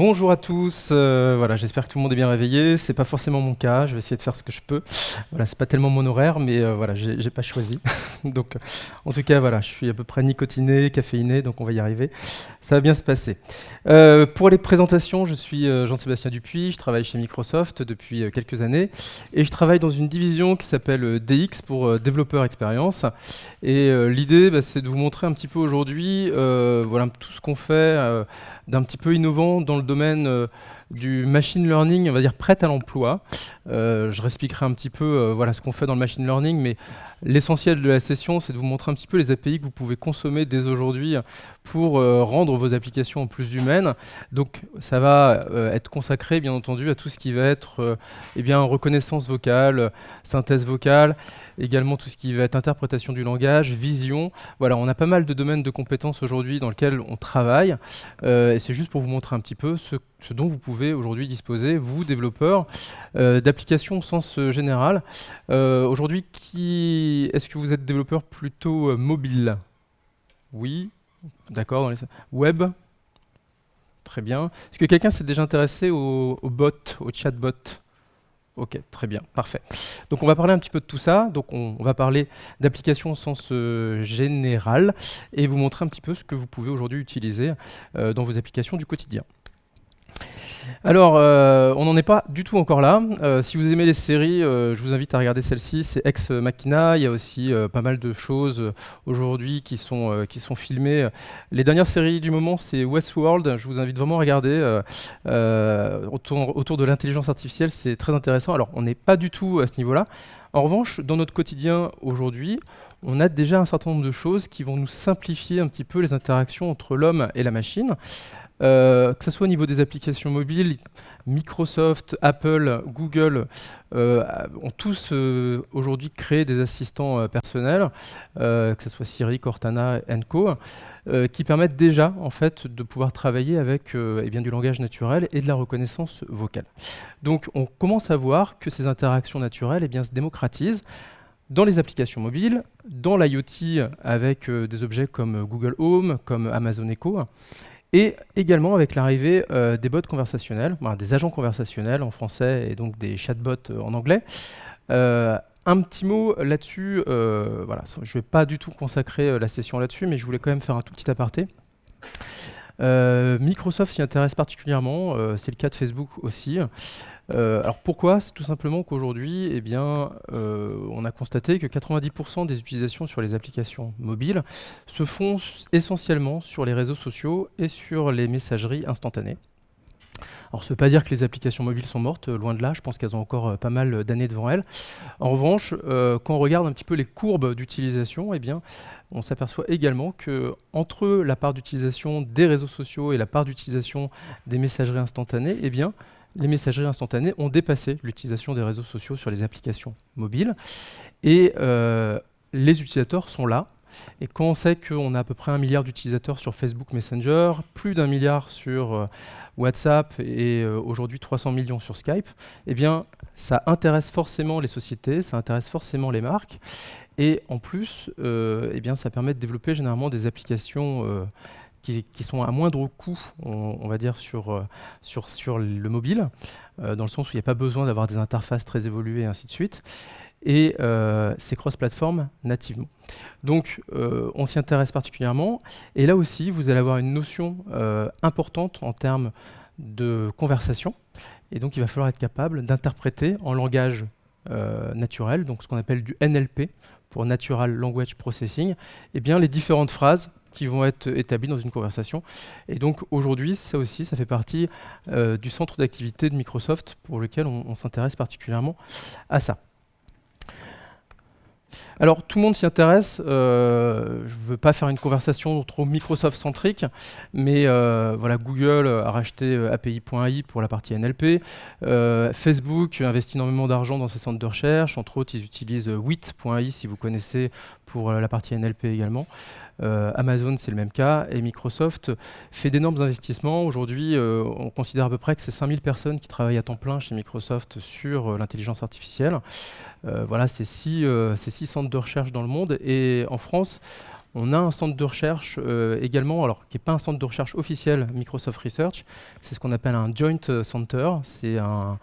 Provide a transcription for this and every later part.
Bonjour à tous, voilà, j'espère que tout le monde est bien réveillé. C'est pas forcément mon cas, je vais essayer de faire ce que je peux. Voilà, c'est pas tellement mon horaire, mais voilà, j'ai pas choisi. Donc, en tout cas, voilà, je suis à peu près nicotiné, caféiné, donc on va y arriver. Ça va bien se passer. Pour les présentations, je suis Jean-Sébastien Dupuis, je travaille chez Microsoft depuis quelques années et je travaille dans une division qui s'appelle DX pour Développeur Expérience. Et l'idée, c'est de vous montrer un petit peu aujourd'hui voilà, tout ce qu'on fait d'un petit peu innovant dans le domaine du machine learning, on va dire prêt à l'emploi. Je réexpliquerai un petit peu voilà, ce qu'on fait dans le machine learning, mais l'essentiel de la session, c'est de vous montrer un petit peu les API que vous pouvez consommer dès aujourd'hui pour rendre vos applications plus humaines. Donc ça va être consacré, bien entendu, à tout ce qui va être eh bien, reconnaissance vocale, synthèse vocale, également tout ce qui va être interprétation du langage, vision. Voilà, on a pas mal de domaines de compétences aujourd'hui dans lesquels on travaille. Et c'est juste pour vous montrer un petit peu ce dont vous pouvez aujourd'hui disposer, vous, développeurs, d'applications au sens général. Aujourd'hui, est-ce que vous êtes développeur plutôt mobile? Oui, d'accord. Web? Très bien. Est-ce que quelqu'un s'est déjà intéressé au bot, au chatbot? Ok, très bien, parfait. Donc on va parler un petit peu de tout ça. Donc on va parler d'applications au sens général et vous montrer un petit peu ce que vous pouvez aujourd'hui utiliser dans vos applications du quotidien. Alors, on n'en est pas du tout encore là. Si vous aimez les séries, je vous invite à regarder celle-ci. C'est Ex Machina. Il y a aussi pas mal de choses aujourd'hui qui sont filmées. Les dernières séries du moment, c'est Westworld. Je vous invite vraiment à regarder autour de l'intelligence artificielle. C'est très intéressant. Alors, on n'est pas du tout à ce niveau-là. En revanche, dans notre quotidien aujourd'hui, on a déjà un certain nombre de choses qui vont nous simplifier un petit peu les interactions entre l'homme et la machine. Que ce soit au niveau des applications mobiles, Microsoft, Apple, Google ont tous aujourd'hui créé des assistants personnels, que ce soit Siri, Cortana, Co, qui permettent déjà en fait de pouvoir travailler avec eh bien, du langage naturel et de la reconnaissance vocale. Donc on commence à voir que ces interactions naturelles eh bien, se démocratisent dans les applications mobiles, dans l'IoT avec des objets comme Google Home, comme Amazon Echo, et également avec l'arrivée des bots conversationnels, des agents conversationnels en français et donc des chatbots en anglais. Un petit mot là-dessus, voilà, je ne vais pas du tout consacrer la session là-dessus, mais je voulais quand même faire un tout petit aparté. Microsoft s'y intéresse particulièrement, c'est le cas de Facebook aussi. Alors pourquoi? C'est tout simplement qu'aujourd'hui, eh bien, on a constaté que 90% des utilisations sur les applications mobiles se font essentiellement sur les réseaux sociaux et sur les messageries instantanées. Alors ça ne veut pas dire que les applications mobiles sont mortes, loin de là, je pense qu'elles ont encore pas mal d'années devant elles. En revanche, quand on regarde un petit peu les courbes d'utilisation, eh bien, on s'aperçoit également que entre la part d'utilisation des réseaux sociaux et la part d'utilisation des messageries instantanées, eh bien, les messageries instantanées ont dépassé l'utilisation des réseaux sociaux sur les applications mobiles. Et les utilisateurs sont là. Et quand on sait qu'on a à peu près 1 milliard d'utilisateurs sur Facebook Messenger, plus d'1 milliard sur WhatsApp et aujourd'hui 300 millions sur Skype, eh bien, ça intéresse forcément les sociétés, ça intéresse forcément les marques. Et en plus, eh bien, ça permet de développer généralement des applications qui sont à moindre coût, on va dire, sur le mobile, dans le sens où il n'y a pas besoin d'avoir des interfaces très évoluées et ainsi de suite. Et c'est cross-platform nativement. Donc on s'y intéresse particulièrement. Et là aussi, vous allez avoir une notion importante en termes de conversation. Et donc il va falloir être capable d'interpréter en langage naturel, donc ce qu'on appelle du NLP, pour Natural Language Processing, eh bien, les différentes phrases qui vont être établies dans une conversation. Et donc aujourd'hui, ça aussi, ça fait partie du centre d'activité de Microsoft pour lequel on s'intéresse particulièrement à ça. Alors tout le monde s'y intéresse, je ne veux pas faire une conversation trop Microsoft-centrique, mais voilà, Google a racheté API.ai pour la partie NLP, Facebook investit énormément d'argent dans ses centres de recherche, entre autres ils utilisent Wit.ai si vous connaissez pour la partie NLP également. Amazon, c'est le même cas, et Microsoft fait d'énormes investissements. Aujourd'hui, on considère à peu près que c'est 5000 personnes qui travaillent à temps plein chez Microsoft sur l'intelligence artificielle. Voilà, c'est 6 centres de recherche dans le monde, et en France, On a un centre de recherche également, alors qui n'est pas un centre de recherche officiel Microsoft Research, c'est ce qu'on appelle un Joint Center. C'est un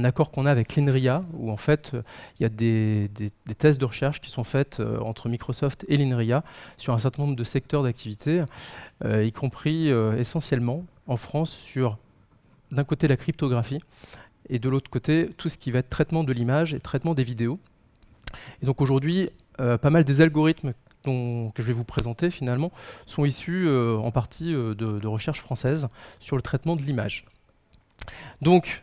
accord qu'on a avec l'INRIA, où en fait il y a des thèses de recherche qui sont faites entre Microsoft et l'INRIA sur un certain nombre de secteurs d'activité, y compris essentiellement en France sur d'un côté la cryptographie et de l'autre côté tout ce qui va être traitement de l'image et traitement des vidéos. Et donc aujourd'hui, pas mal des algorithmes que je vais vous présenter finalement sont issus en partie de recherches françaises sur le traitement de l'image. Donc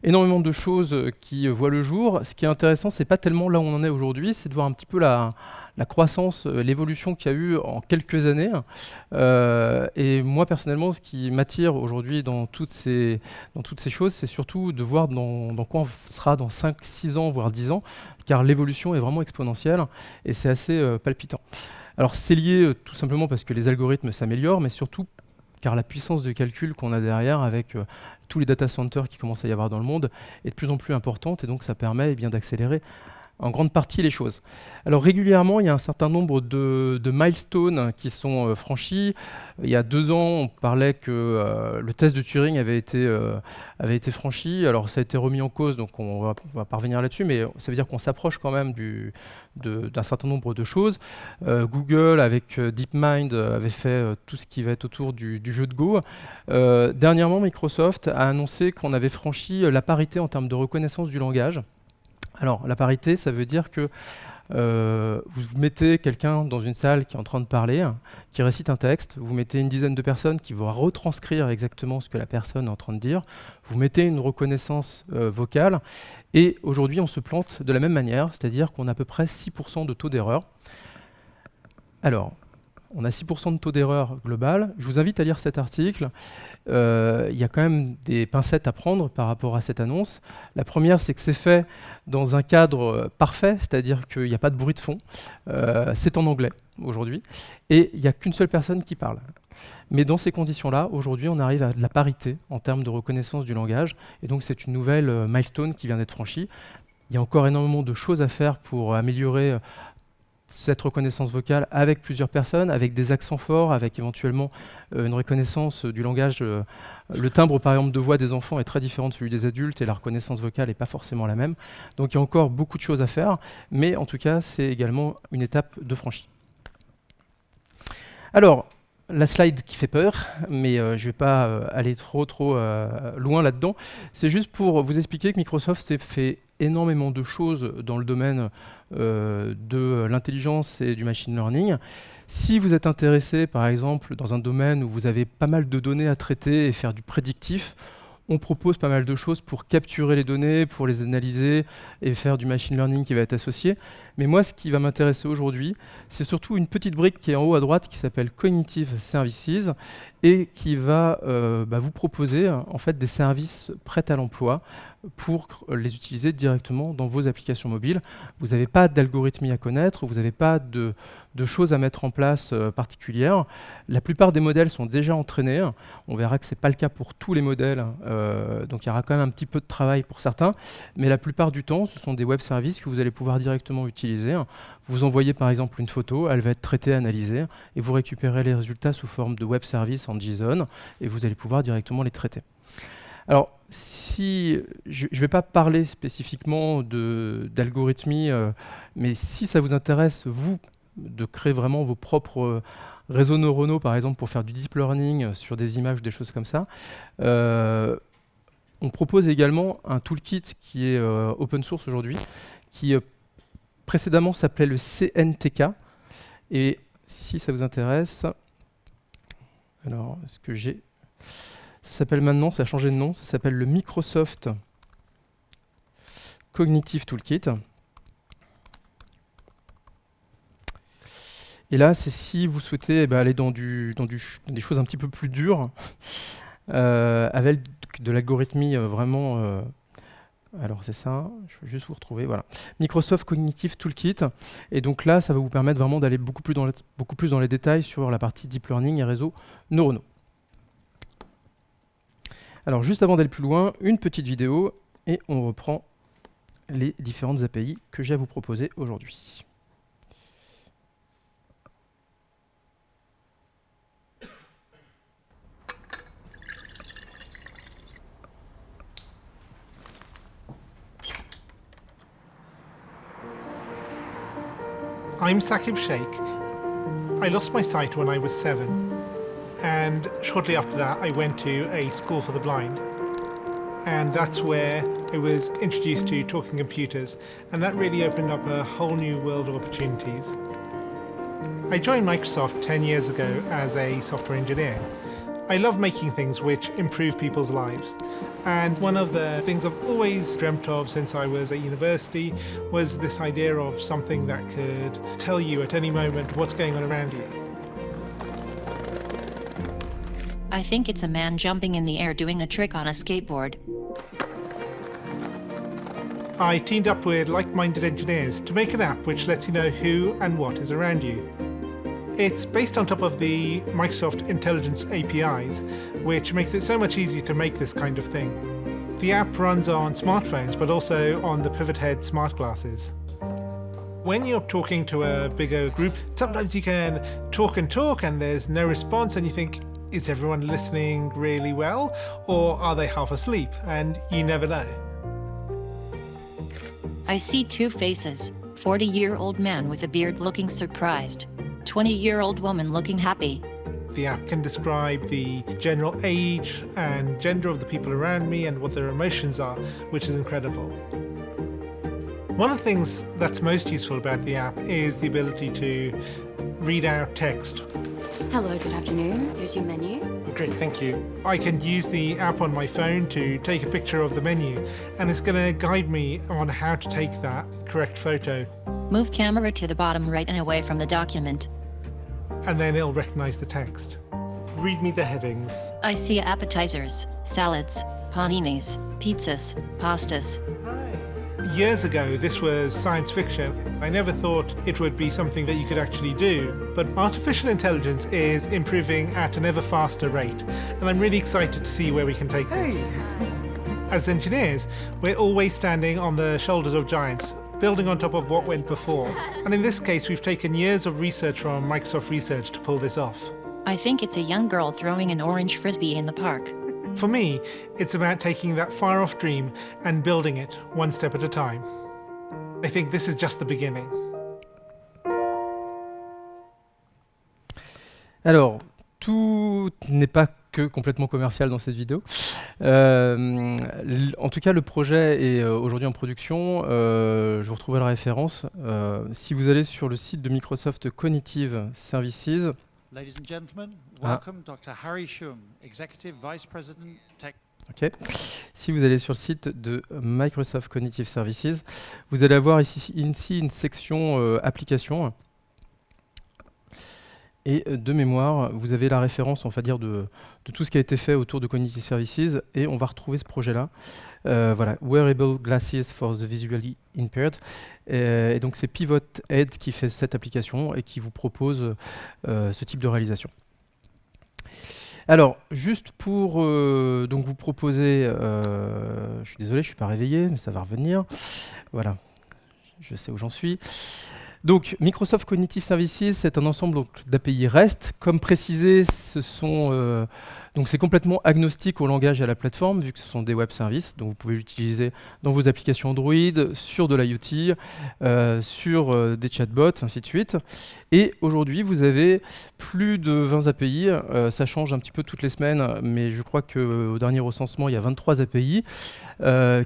énormément de choses qui voient le jour. Ce qui est intéressant, c'est pas tellement là où on en est aujourd'hui, c'est de voir un petit peu la croissance, l'évolution qu'il y a eu en quelques années. Et moi personnellement, ce qui m'attire aujourd'hui dans toutes ces choses, c'est surtout de voir dans quoi on sera dans 5, 6 ans, voire 10 ans, car l'évolution est vraiment exponentielle et c'est assez palpitant. Alors c'est lié tout simplement parce que les algorithmes s'améliorent, mais surtout car la puissance de calcul qu'on a derrière avec tous les data centers qui commencent à y avoir dans le monde est de plus en plus importante et donc ça permet bien d'accélérer en grande partie les choses. Alors régulièrement, il y a un certain nombre de milestones qui sont franchis. Il y a 2 ans, on parlait que le test de Turing avait été franchi. Alors ça a été remis en cause, donc on va pas revenir là-dessus, mais ça veut dire qu'on s'approche quand même d'un certain nombre de choses. Google, avec DeepMind, avait fait tout ce qui va être autour du jeu de Go. Dernièrement, Microsoft a annoncé qu'on avait franchi la parité en termes de reconnaissance du langage. Alors, la parité, ça veut dire que vous mettez quelqu'un dans une salle qui est en train de parler, qui récite un texte, vous mettez une dizaine de personnes qui vont retranscrire exactement ce que la personne est en train de dire, vous mettez une reconnaissance vocale, et aujourd'hui, on se plante de la même manière, c'est-à-dire qu'on a à peu près 6% de taux d'erreur. Alors, on a 6% de taux d'erreur global. Je vous invite à lire cet article. Il y a quand même des pincettes à prendre par rapport à cette annonce. La première, c'est que c'est fait dans un cadre parfait, c'est-à-dire qu'il n'y a pas de bruit de fond. C'est en anglais aujourd'hui. Et il n'y a qu'une seule personne qui parle. Mais dans ces conditions-là, aujourd'hui, on arrive à de la parité en termes de reconnaissance du langage. Et donc, c'est une nouvelle milestone qui vient d'être franchie. Il y a encore énormément de choses à faire pour améliorer cette reconnaissance vocale avec plusieurs personnes, avec des accents forts, avec éventuellement une reconnaissance du langage. Le timbre, par exemple, de voix des enfants est très différent de celui des adultes et la reconnaissance vocale n'est pas forcément la même. Donc il y a encore beaucoup de choses à faire, mais en tout cas, c'est également une étape de franchie. Alors, la slide qui fait peur, mais je ne vais pas aller trop loin là-dedans. C'est juste pour vous expliquer que Microsoft fait énormément de choses dans le domaine de l'intelligence et du machine learning. Si vous êtes intéressé, par exemple, dans un domaine où vous avez pas mal de données à traiter et faire du prédictif, on propose pas mal de choses pour capturer les données, pour les analyser et faire du machine learning qui va être associé. Mais moi, ce qui va m'intéresser aujourd'hui, c'est surtout une petite brique qui est en haut à droite qui s'appelle Cognitive Services et qui va vous proposer en fait des services prêts à l'emploi pour les utiliser directement dans vos applications mobiles. Vous n'avez pas d'algorithmie à connaître, vous n'avez pas de choses à mettre en place particulières. La plupart des modèles sont déjà entraînés. On verra que ce n'est pas le cas pour tous les modèles, donc il y aura quand même un petit peu de travail pour certains, mais la plupart du temps, ce sont des web services que vous allez pouvoir directement utiliser. Vous envoyez par exemple une photo, elle va être traitée, analysée, et vous récupérez les résultats sous forme de web service en JSON, et vous allez pouvoir directement les traiter. Alors, si je ne vais pas parler spécifiquement d'algorithmie, mais si ça vous intéresse, vous, de créer vraiment vos propres réseaux neuronaux, par exemple, pour faire du deep learning sur des images ou des choses comme ça, on propose également un toolkit qui est open source aujourd'hui, qui précédemment s'appelait le CNTK. Et si ça vous intéresse, alors, est-ce que j'ai... Ça s'appelle maintenant, ça a changé de nom, ça s'appelle le Microsoft Cognitive Toolkit. Et là, c'est si vous souhaitez aller dans des choses un petit peu plus dures, avec de l'algorithmie vraiment... alors c'est ça, je vais juste vous retrouver, voilà. Microsoft Cognitive Toolkit. Et donc là, ça va vous permettre vraiment d'aller beaucoup plus dans les détails sur la partie deep learning et réseaux neuronaux. Alors juste avant d'aller plus loin, une petite vidéo et on reprend les différentes API que j'ai à vous proposer aujourd'hui. I'm Saqib Sheikh. I lost my sight when I was 7, and shortly after that I went to a school for the blind. And that's where I was introduced to talking computers, and that really opened up a whole new world of opportunities. I joined Microsoft 10 years ago as a software engineer. I love making things which improve people's lives. And one of the things I've always dreamt of since I was at university was this idea of something that could tell you at any moment what's going on around you. I think it's a man jumping in the air doing a trick on a skateboard. I teamed up with like-minded engineers to make an app which lets you know who and what is around you. It's based on top of the Microsoft Intelligence APIs, which makes it so much easier to make this kind of thing. The app runs on smartphones, but also on the Pivot Head smart glasses. When you're talking to a bigger group, sometimes you can talk and there's no response, and you think, is everyone listening really well, or are they half asleep? And you never know. I see two faces, 40-year-old man with a beard looking surprised, 20-year-old woman looking happy. The app can describe the general age and gender of the people around me and what their emotions are, which is incredible. One of the things that's most useful about the app is the ability to read out text. Hello, good afternoon. Here's your menu. Great, thank you. I can use the app on my phone to take a picture of the menu, and it's going to guide me on how to take that correct photo. Move camera to the bottom right and away from the document. And then it'll recognize the text. Read me the headings. I see appetizers, salads, paninis, pizzas, pastas. Years ago, this was science fiction. I never thought it would be something that you could actually do. But artificial intelligence is improving at an ever faster rate, and I'm really excited to see where we can take this. As engineers, we're always standing on the shoulders of giants, building on top of what went before. And in this case, we've taken years of research from Microsoft Research to pull this off. I think it's a young girl throwing an orange frisbee in the park. For me, it's about taking that far-off dream and building it one step at a time. I think this is just the beginning. Alors, tout n'est pas que complètement commercial dans cette vidéo. En tout cas, le projet est aujourd'hui en production. Je vous retrouverai la référence. Si vous allez sur le site de Microsoft Cognitive Services, Ladies and gentlemen, welcome Dr. Harry Shum, Executive Vice President Tech. Okay. Si vous allez sur le site de Microsoft Cognitive Services, vous allez avoir ici une section applications. Et de mémoire, vous avez la référence, on va dire, de tout ce qui a été fait autour de Cognitive Services, et on va retrouver ce projet-là. Voilà, Wearable Glasses for the Visually Impaired. Et donc c'est Pivot Head qui fait cette application et qui vous propose ce type de réalisation. Alors, juste pour donc vous proposer, je suis désolé, je ne suis pas réveillé, mais ça va revenir. Voilà, je sais où j'en suis. Donc, Microsoft Cognitive Services, c'est un ensemble d'API REST. Comme précisé, donc c'est complètement agnostique au langage et à la plateforme, vu que ce sont des web services. Donc, vous pouvez l'utiliser dans vos applications Android, sur de l'IoT, sur des chatbots, ainsi de suite. Et aujourd'hui, vous avez plus de 20 API. Ça change un petit peu toutes les semaines, mais je crois qu'au dernier recensement, il y a 23 API.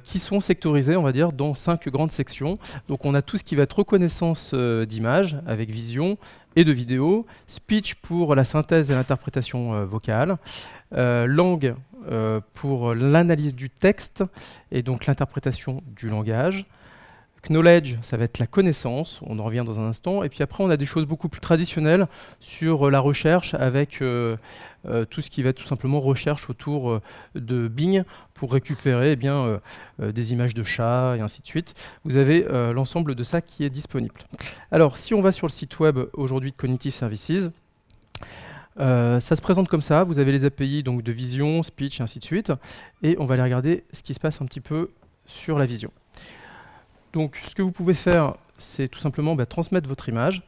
Qui sont sectorisés, on va dire, dans 5 grandes sections. Donc on a tout ce qui va être reconnaissance d'images avec vision et de vidéo, speech pour la synthèse et l'interprétation vocale, langue pour l'analyse du texte et donc l'interprétation du langage. Knowledge, ça va être la connaissance, on en revient dans un instant. Et puis après, on a des choses beaucoup plus traditionnelles sur la recherche avec tout ce qui va être tout simplement recherche autour de Bing pour récupérer des images de chats et ainsi de suite. Vous avez l'ensemble de ça qui est disponible. Alors, si on va sur le site web aujourd'hui de Cognitive Services, ça se présente comme ça. Vous avez les API donc, de vision, speech et ainsi de suite. Et on va aller regarder ce qui se passe un petit peu sur la vision. Donc, ce que vous pouvez faire, c'est tout simplement transmettre votre image.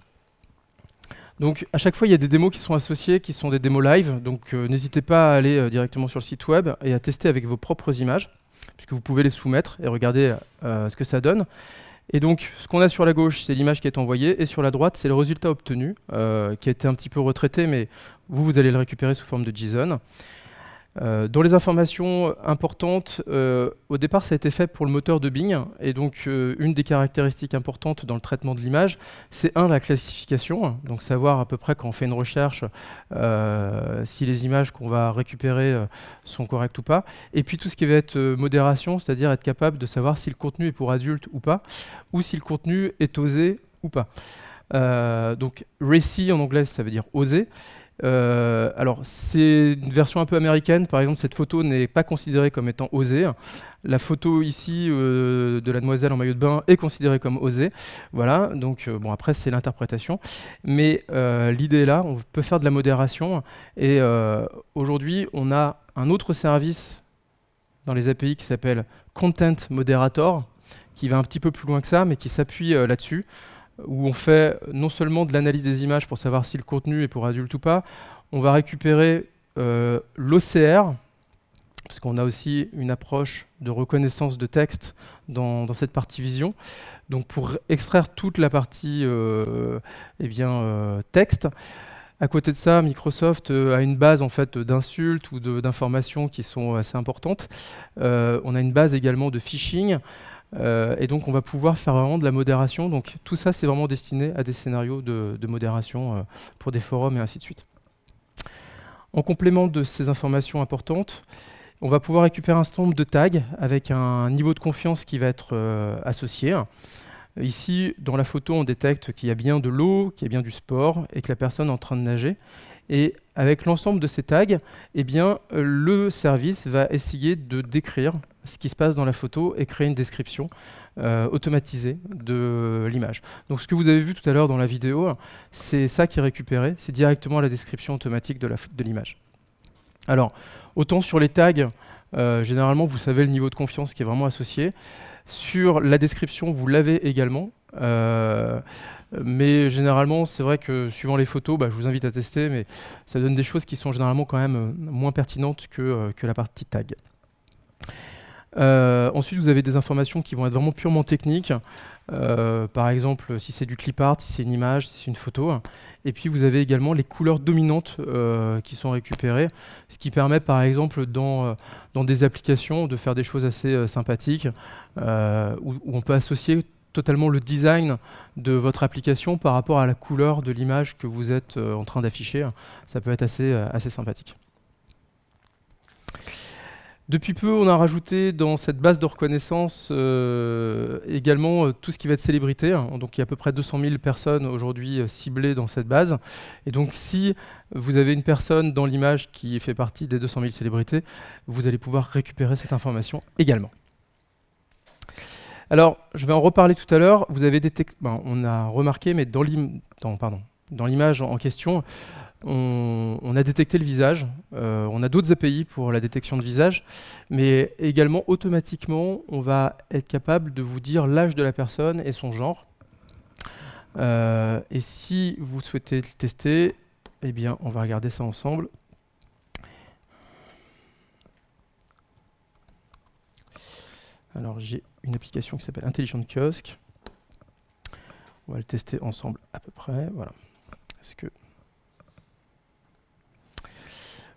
Donc, à chaque fois, il y a des démos qui sont associées, qui sont des démos live. Donc, n'hésitez pas à aller directement sur le site web et à tester avec vos propres images, puisque vous pouvez les soumettre et regarder ce que ça donne. Et donc, ce qu'on a sur la gauche, c'est l'image qui est envoyée, et sur la droite, c'est le résultat obtenu, qui a été un petit peu retraité, mais vous allez le récupérer sous forme de JSON. Dans les informations importantes, au départ, ça a été fait pour le moteur de Bing, et donc une des caractéristiques importantes dans le traitement de l'image, c'est la classification, donc savoir à peu près quand on fait une recherche si les images qu'on va récupérer sont correctes ou pas, et puis tout ce qui va être modération, c'est-à-dire être capable de savoir si le contenu est pour adultes ou pas, ou si le contenu est osé ou pas. Donc racy en anglais, ça veut dire oser. Alors, c'est une version un peu américaine. Par exemple, cette photo n'est pas considérée comme étant osée. La photo ici de la demoiselle en maillot de bain est considérée comme osée. Voilà, donc bon, après, c'est l'interprétation. Mais l'idée est là, on peut faire de la modération. Et aujourd'hui, on a un autre service dans les API qui s'appelle Content Moderator, qui va un petit peu plus loin que ça, mais qui s'appuie là-dessus, où on fait non seulement de l'analyse des images pour savoir si le contenu est pour adulte ou pas, on va récupérer l'OCR, parce qu'on a aussi une approche de reconnaissance de texte dans cette partie vision. Donc pour extraire toute la partie texte. À côté de ça, Microsoft a une base en fait d'insultes ou d'informations qui sont assez importantes. On a une base également de phishing. Et donc on va pouvoir faire vraiment de la modération. Donc tout ça, c'est vraiment destiné à des scénarios de modération pour des forums et ainsi de suite. En complément de ces informations importantes, on va pouvoir récupérer un certain nombre de tags avec un niveau de confiance qui va être associé. Ici, dans la photo, on détecte qu'il y a bien de l'eau, qu'il y a bien du sport et que la personne est en train de nager. Et avec l'ensemble de ces tags, eh bien, le service va essayer de décrire ce qui se passe dans la photo et créer une description automatisée de l'image. Donc ce que vous avez vu tout à l'heure dans la vidéo, c'est ça qui est récupéré, c'est directement la description automatique de l'image. Alors, autant sur les tags, généralement vous savez le niveau de confiance qui est vraiment associé. Sur la description, vous l'avez également. Mais généralement, c'est vrai que suivant les photos, je vous invite à tester, mais ça donne des choses qui sont généralement quand même moins pertinentes que la partie tag. Ensuite, vous avez des informations qui vont être vraiment purement techniques. Par exemple, si c'est du clip art, si c'est une image, si c'est une photo. Et puis, vous avez également les couleurs dominantes qui sont récupérées, ce qui permet, par exemple, dans des applications, de faire des choses assez sympathiques, où on peut associer totalement le design de votre application par rapport à la couleur de l'image que vous êtes en train d'afficher. Ça peut être assez sympathique. Depuis peu, on a rajouté dans cette base de reconnaissance également tout ce qui va être célébrité. Donc il y a à peu près 200 000 personnes aujourd'hui ciblées dans cette base. Et donc si vous avez une personne dans l'image qui fait partie des 200 000 célébrités, vous allez pouvoir récupérer cette information également. Alors, je vais en reparler tout à l'heure. Vous avez on a remarqué, mais dans l'image en question, on a détecté le visage. On a d'autres API pour la détection de visage, mais également automatiquement, on va être capable de vous dire l'âge de la personne et son genre. Et si vous souhaitez le tester, eh bien, on va regarder ça ensemble. Alors, j'ai une application qui s'appelle Intelligent Kiosque. On va le tester ensemble à peu près. Voilà. Est-ce que...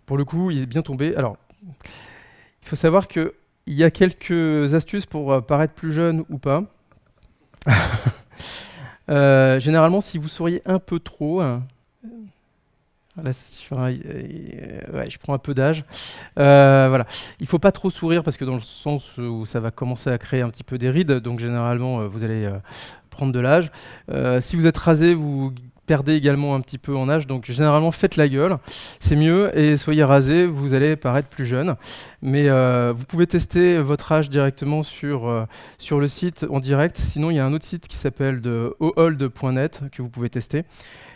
Pour le coup, il est bien tombé. Alors, il faut savoir qu'il y a quelques astuces pour paraître plus jeune ou pas. Généralement, si vous souriez un peu trop... Là, je prends un peu d'âge. Voilà. Il ne faut pas trop sourire parce que dans le sens où ça va commencer à créer un petit peu des rides, donc généralement vous allez prendre de l'âge. Si vous êtes rasé, vous perdez également un petit peu en âge, donc généralement faites la gueule, c'est mieux, et soyez rasé, vous allez paraître plus jeune. Mais vous pouvez tester votre âge directement sur le site en direct. Sinon, il y a un autre site qui s'appelle ohold.net que vous pouvez tester.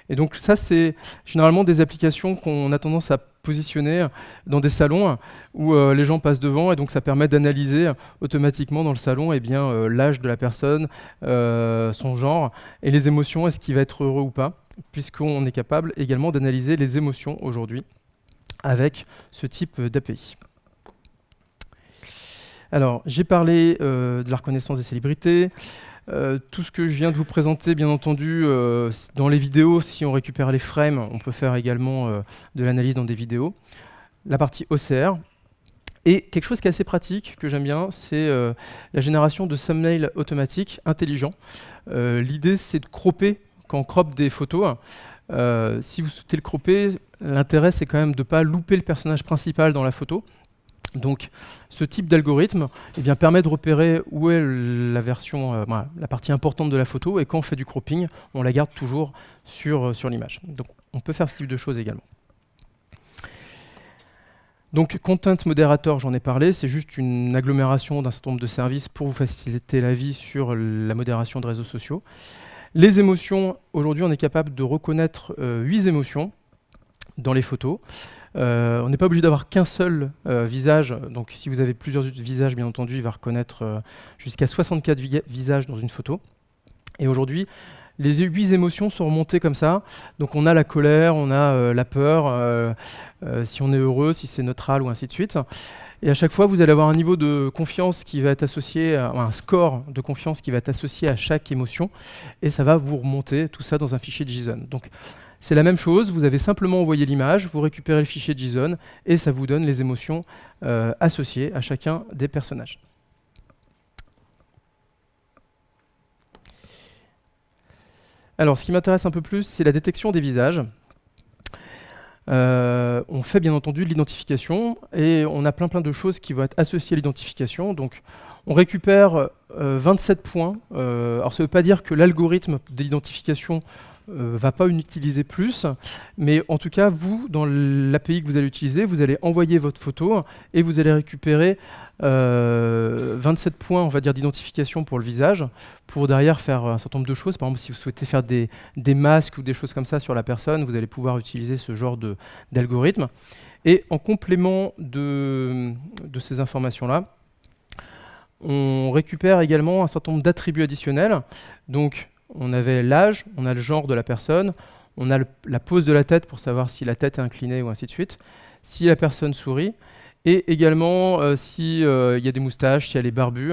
Et donc ça, c'est généralement des applications qu'on a tendance à positionner dans des salons où les gens passent devant, et donc ça permet d'analyser automatiquement dans le salon l'âge de la personne, son genre et les émotions, est-ce qu'il va être heureux ou pas, puisqu'on est capable également d'analyser les émotions aujourd'hui avec ce type d'API. Alors, j'ai parlé de la reconnaissance des célébrités. Tout ce que je viens de vous présenter, bien entendu, dans les vidéos, si on récupère les frames, on peut faire également de l'analyse dans des vidéos. La partie OCR. Et quelque chose qui est assez pratique, que j'aime bien, c'est la génération de thumbnails automatiques intelligents. L'idée, c'est de cropper, quand on croppe des photos. Si vous souhaitez le cropper, l'intérêt, c'est quand même de ne pas louper le personnage principal dans la photo. Donc, ce type d'algorithme permet de repérer où est la version, la partie importante de la photo, et quand on fait du cropping, on la garde toujours sur l'image. Donc, on peut faire ce type de choses également. Donc, Content Moderator, j'en ai parlé, c'est juste une agglomération d'un certain nombre de services pour vous faciliter la vie sur la modération de réseaux sociaux. Les émotions, aujourd'hui, on est capable de reconnaître 8 émotions dans les photos. On n'est pas obligé d'avoir qu'un seul visage, donc si vous avez plusieurs visages, bien entendu, il va reconnaître jusqu'à 64 visages dans une photo. Et aujourd'hui, les 8 émotions sont remontées comme ça. Donc on a la colère, on a la peur, si on est heureux, si c'est neutral ou ainsi de suite. Et à chaque fois, vous allez avoir un niveau de confiance qui va être associé, un score de confiance qui va être associé à chaque émotion. Et ça va vous remonter tout ça dans un fichier JSON. Donc, c'est la même chose, vous avez simplement envoyé l'image, vous récupérez le fichier JSON et ça vous donne les émotions associées à chacun des personnages. Alors, ce qui m'intéresse un peu plus, c'est la détection des visages. On fait bien entendu de l'identification et on a plein de choses qui vont être associées à l'identification. Donc, on récupère 27 points. Alors, ça ne veut pas dire que l'algorithme de l'identification va pas en utiliser plus, mais en tout cas, vous, dans l'API que vous allez utiliser, vous allez envoyer votre photo et vous allez récupérer 27 points, on va dire, d'identification pour le visage, pour derrière faire un certain nombre de choses. Par exemple, si vous souhaitez faire des masques ou des choses comme ça sur la personne, vous allez pouvoir utiliser ce genre d'algorithme. Et en complément de ces informations-là, on récupère également un certain nombre d'attributs additionnels. Donc, on avait l'âge, on a le genre de la personne, on a la pose de la tête pour savoir si la tête est inclinée ou ainsi de suite, si la personne sourit, et également s'il y a des moustaches, si elle est barbue.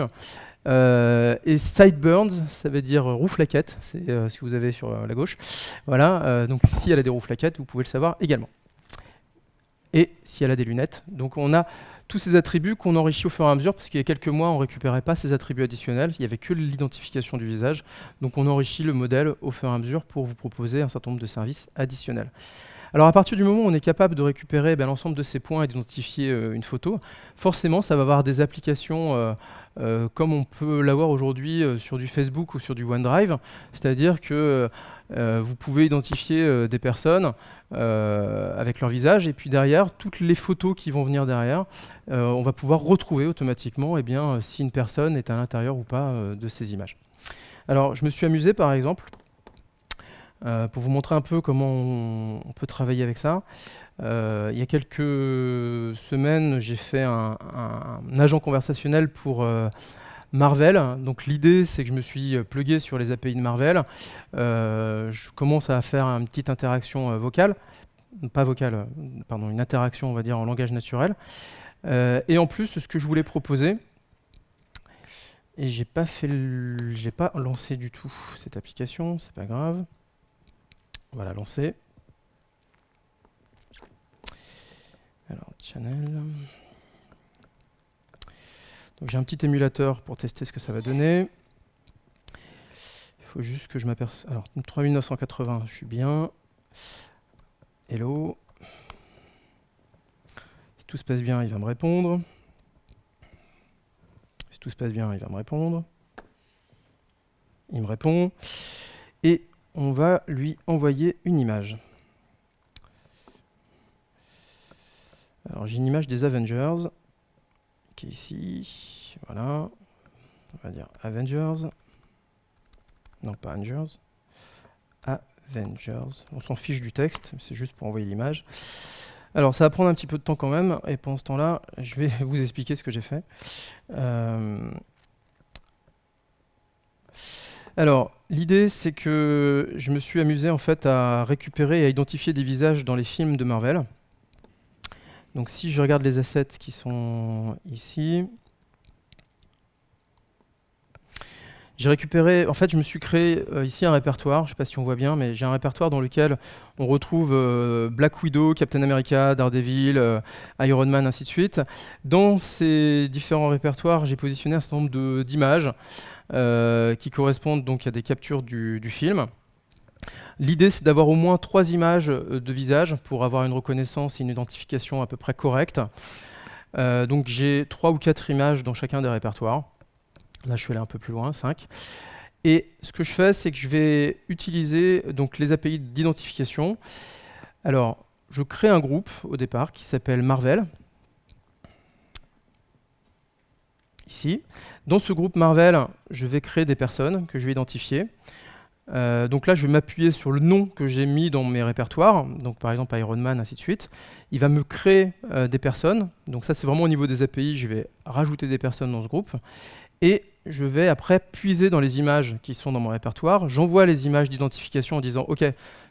Et sideburns, ça veut dire rouflaquette, c'est ce que vous avez sur la gauche. Voilà, donc si elle a des rouflaquettes, vous pouvez le savoir également. Et si elle a des lunettes. Donc on a tous ces attributs qu'on enrichit au fur et à mesure, parce qu'il y a quelques mois, on ne récupérait pas ces attributs additionnels, il n'y avait que l'identification du visage. Donc on enrichit le modèle au fur et à mesure pour vous proposer un certain nombre de services additionnels. Alors à partir du moment où on est capable de récupérer l'ensemble de ces points et d'identifier une photo, forcément ça va avoir des applications comme on peut l'avoir aujourd'hui sur du Facebook ou sur du OneDrive, c'est-à-dire que vous pouvez identifier des personnes avec leur visage, et puis derrière, toutes les photos qui vont venir derrière, on va pouvoir retrouver automatiquement si une personne est à l'intérieur ou pas de ces images. Alors je me suis amusé par exemple, pour vous montrer un peu comment on peut travailler avec ça. Il y a quelques semaines, j'ai fait un agent conversationnel pour Marvel. Donc l'idée, c'est que je me suis plugué sur les API de Marvel. Je commence à faire une petite interaction vocale, pas vocale, pardon, une interaction, on va dire, en langage naturel. Et en plus, ce que je voulais proposer, et j'ai pas lancé du tout cette application, c'est pas grave. Voilà, lancer. Alors, channel. Donc j'ai un petit émulateur pour tester ce que ça va donner. Il faut juste que je m'aperçoive. Alors, 3980, je suis bien. Hello. Si tout se passe bien, il va me répondre. Si tout se passe bien, il va me répondre. Il me répond. Et on va lui envoyer une image. Alors j'ai une image des Avengers qui est ici. Voilà. On va dire Avengers. Non, pas Avengers. Avengers. On s'en fiche du texte, c'est juste pour envoyer l'image. Alors ça va prendre un petit peu de temps quand même, et pendant ce temps-là, je vais vous expliquer ce que j'ai fait. Alors, l'idée, c'est que je me suis amusé en fait à récupérer et à identifier des visages dans les films de Marvel. Donc si je regarde les assets qui sont ici, J'ai récupéré, en fait, je me suis créé ici un répertoire, je ne sais pas si on voit bien, mais j'ai un répertoire dans lequel on retrouve Black Widow, Captain America, Daredevil, Iron Man, ainsi de suite. Dans ces différents répertoires, j'ai positionné un certain nombre d'images qui correspondent donc à des captures du film. L'idée, c'est d'avoir au moins 3 images de visage pour avoir une reconnaissance et une identification à peu près correcte. Donc j'ai 3 ou 4 images dans chacun des répertoires. Là, je suis allé un peu plus loin, 5. Et ce que je fais, c'est que je vais utiliser donc, les API d'identification. Alors, je crée un groupe au départ qui s'appelle Marvel. Ici. Dans ce groupe Marvel, je vais créer des personnes que je vais identifier. Donc là, je vais m'appuyer sur le nom que j'ai mis dans mes répertoires, donc par exemple Iron Man, ainsi de suite. Il va me créer des personnes. Donc ça, c'est vraiment au niveau des API, je vais rajouter des personnes dans ce groupe. Et je vais après puiser dans les images qui sont dans mon répertoire. J'envoie les images d'identification en disant « Ok,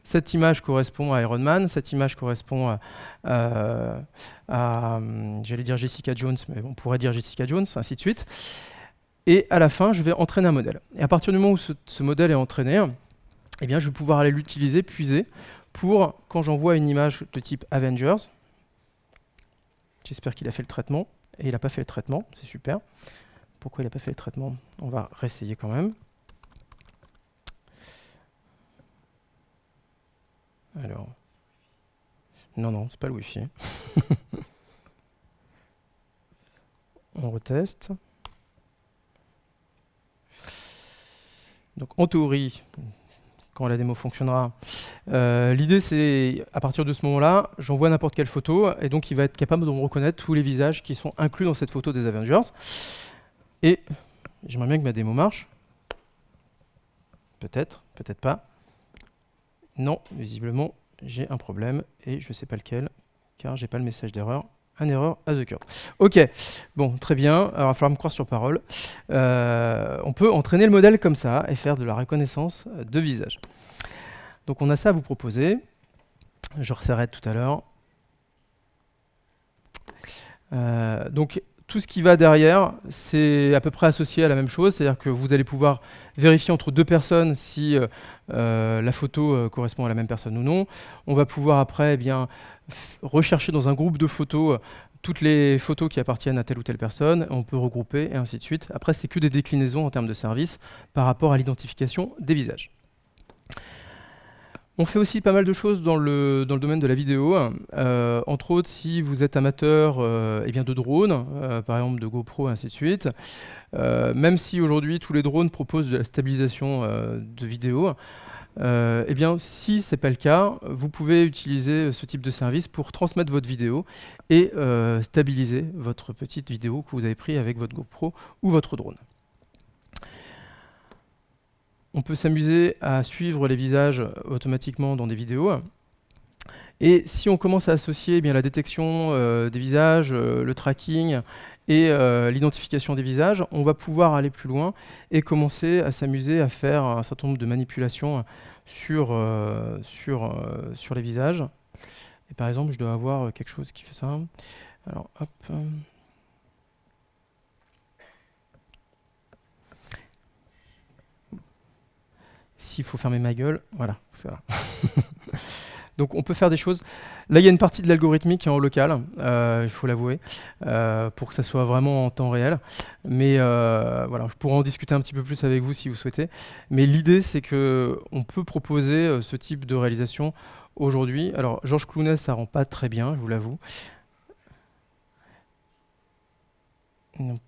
cette image correspond à Iron Man, cette image correspond à j'allais dire Jessica Jones, mais on pourrait dire Jessica Jones, ainsi de suite. » Et à la fin, je vais entraîner un modèle. Et à partir du moment où ce modèle est entraîné, eh bien, je vais pouvoir aller l'utiliser, puiser, pour quand j'envoie une image de type Avengers, j'espère qu'il a fait le traitement, et il n'a pas fait le traitement, c'est super. Pourquoi il n'a pas fait le traitement? On va réessayer quand même. Alors, non, c'est pas le Wi-Fi. On reteste. Donc en théorie, quand la démo fonctionnera, l'idée c'est, à partir de ce moment-là, j'envoie n'importe quelle photo, et donc il va être capable de me reconnaître tous les visages qui sont inclus dans cette photo des Avengers. Et j'aimerais bien que ma démo marche. Peut-être, peut-être pas. Non, visiblement, j'ai un problème, et je ne sais pas lequel, car j'ai pas le message d'erreur. Un erreur à the cure. Ok, bon, très bien. Alors, il va falloir me croire sur parole. On peut entraîner le modèle comme ça et faire de la reconnaissance de visage. Donc, on a ça à vous proposer. Je resserrai tout à l'heure. Donc, tout ce qui va derrière, c'est à peu près associé à la même chose. C'est-à-dire que vous allez pouvoir vérifier entre 2 personnes si la photo correspond à la même personne ou non. On va pouvoir après eh bien, rechercher dans un groupe de photos toutes les photos qui appartiennent à telle ou telle personne. On peut regrouper et ainsi de suite. Après, c'est que des déclinaisons en termes de services par rapport à l'identification des visages. On fait aussi pas mal de choses dans le domaine de la vidéo. Entre autres, si vous êtes amateur eh bien de drones, par exemple de GoPro, et ainsi de suite, même si aujourd'hui tous les drones proposent de la stabilisation de vidéo, eh bien, si ce n'est pas le cas, vous pouvez utiliser ce type de service pour transmettre votre vidéo et stabiliser votre petite vidéo que vous avez prise avec votre GoPro ou votre drone. On peut s'amuser à suivre les visages automatiquement dans des vidéos. Et si on commence à associer eh bien, la détection des visages, le tracking et l'identification des visages, on va pouvoir aller plus loin et commencer à s'amuser à faire un certain nombre de manipulations sur les visages. Et par exemple, je dois avoir quelque chose qui fait ça. Alors, hop. S'il faut fermer ma gueule, voilà, c'est ça. Donc on peut faire des choses. Là, il y a une partie de l'algorithmique qui est en local, il faut l'avouer, pour que ça soit vraiment en temps réel. Mais voilà, je pourrais en discuter un petit peu plus avec vous si vous souhaitez. Mais l'idée, c'est qu'on peut proposer ce type de réalisation aujourd'hui. Alors, Georges Clooney, ça rend pas très bien, je vous l'avoue. Non.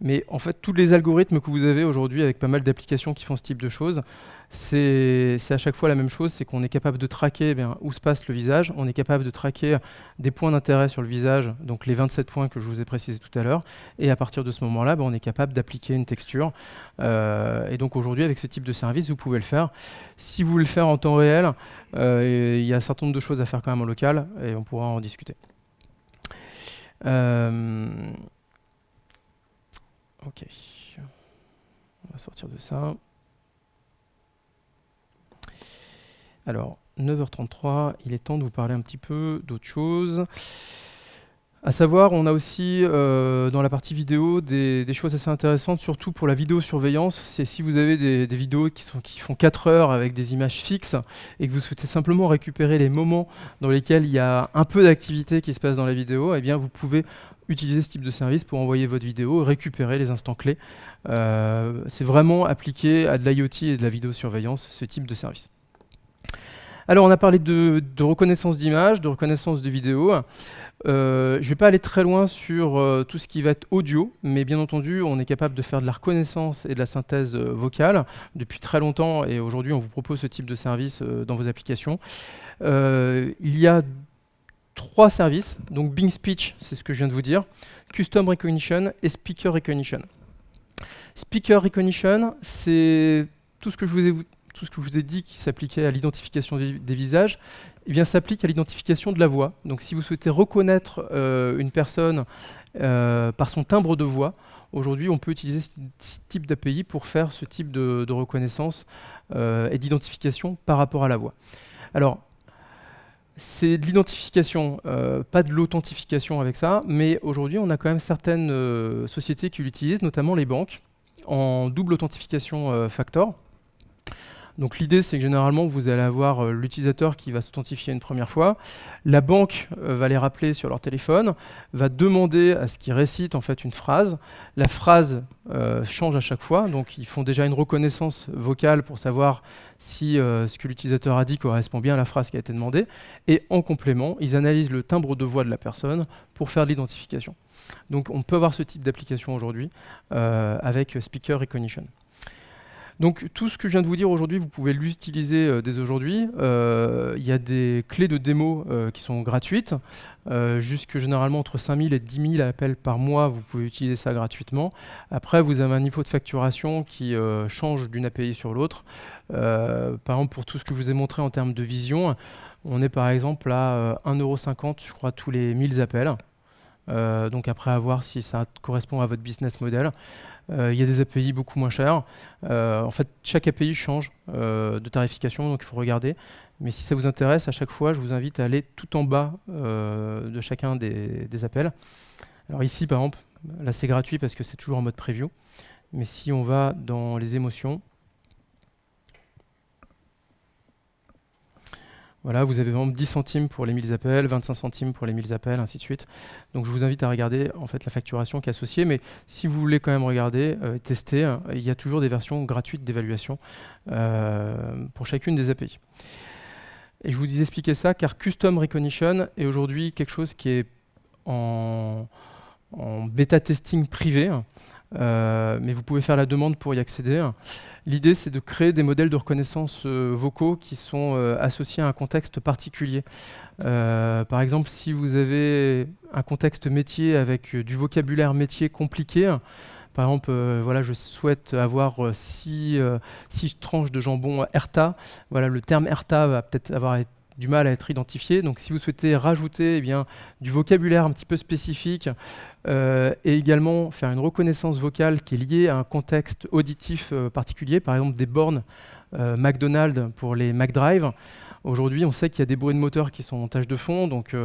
Mais en fait, tous les algorithmes que vous avez aujourd'hui avec pas mal d'applications qui font ce type de choses, c'est à chaque fois la même chose, c'est qu'on est capable de traquer où se passe le visage, on est capable de traquer des points d'intérêt sur le visage, donc les 27 points que je vous ai précisés tout à l'heure, et à partir de ce moment-là, on est capable d'appliquer une texture. Et donc aujourd'hui, avec ce type de service, vous pouvez le faire. Si vous voulez le faire en temps réel, il y a un certain nombre de choses à faire quand même en local, et on pourra en discuter. Ok, on va sortir de ça. Alors, 9h33, il est temps de vous parler un petit peu d'autre chose. À savoir, on a aussi dans la partie vidéo des choses assez intéressantes, surtout pour la vidéosurveillance. C'est si vous avez des vidéos qui font 4 heures avec des images fixes et que vous souhaitez simplement récupérer les moments dans lesquels il y a un peu d'activité qui se passe dans la vidéo, eh bien vous pouvez utiliser ce type de service pour envoyer votre vidéo et récupérer les instants clés. C'est vraiment appliqué à de l'IoT et de la vidéosurveillance, ce type de service. Alors on a parlé de reconnaissance d'image, de reconnaissance de vidéo. Je ne vais pas aller très loin sur tout ce qui va être audio, mais bien entendu, on est capable de faire de la reconnaissance et de la synthèse vocale depuis très longtemps, et aujourd'hui, on vous propose ce type de service dans vos applications. Il y a 3 services, donc Bing Speech, c'est ce que je viens de vous dire, Custom Recognition et Speaker Recognition. Speaker Recognition, c'est tout ce que je vous ai dit qui s'appliquait à l'identification des visages, eh bien, s'applique à l'identification de la voix. Donc si vous souhaitez reconnaître une personne par son timbre de voix, aujourd'hui on peut utiliser ce type d'API pour faire ce type de reconnaissance et d'identification par rapport à la voix. Alors, c'est de l'identification, pas de l'authentification avec ça, mais aujourd'hui on a quand même certaines sociétés qui l'utilisent, notamment les banques, en double authentification factor. Donc l'idée, c'est que généralement, vous allez avoir l'utilisateur qui va s'authentifier une première fois. La banque va les rappeler sur leur téléphone, va demander à ce qu'ils récitent en fait une phrase. La phrase change à chaque fois, donc ils font déjà une reconnaissance vocale pour savoir si ce que l'utilisateur a dit correspond bien à la phrase qui a été demandée. Et en complément, ils analysent le timbre de voix de la personne pour faire de l'identification. Donc on peut avoir ce type d'application aujourd'hui avec Speaker Recognition. Donc tout ce que je viens de vous dire aujourd'hui, vous pouvez l'utiliser dès aujourd'hui. Il y a des clés de démo qui sont gratuites. Jusque généralement entre 5000 et 10 000 appels par mois, vous pouvez utiliser ça gratuitement. Après, vous avez un niveau de facturation qui change d'une API sur l'autre. Par exemple, pour tout ce que je vous ai montré en termes de vision, on est par exemple à 1,50 €, je crois, tous les 1000 appels. Donc après, à voir si ça correspond à votre business model. Il y a des API beaucoup moins chères. En fait, chaque API change de tarification, donc il faut regarder. Mais si ça vous intéresse, à chaque fois, je vous invite à aller tout en bas de chacun des appels. Alors ici, par exemple, là c'est gratuit parce que c'est toujours en mode preview. Mais si on va dans les émotions, voilà, vous avez vraiment 10 centimes pour les 1000 appels, 25 centimes pour les 1000 appels, ainsi de suite. Donc je vous invite à regarder en fait la facturation qui est associée, mais si vous voulez quand même regarder, tester, il y a toujours des versions gratuites d'évaluation pour chacune des API. Et je vous ai expliqué ça car Custom Recognition est aujourd'hui quelque chose qui est en bêta testing privé, mais vous pouvez faire la demande pour y accéder. L'idée, c'est de créer des modèles de reconnaissance vocaux qui sont associés à un contexte particulier. Par exemple, si vous avez un contexte métier avec du vocabulaire métier compliqué, par exemple, voilà, je souhaite avoir 6 tranches de jambon Herta. Voilà, le terme Herta va peut-être avoir du mal à être identifié. Donc si vous souhaitez rajouter eh bien, du vocabulaire un petit peu spécifique et également faire une reconnaissance vocale qui est liée à un contexte auditif particulier, par exemple des bornes McDonald's pour les McDrive. Aujourd'hui, on sait qu'il y a des bruits de moteur qui sont en tâche de fond, donc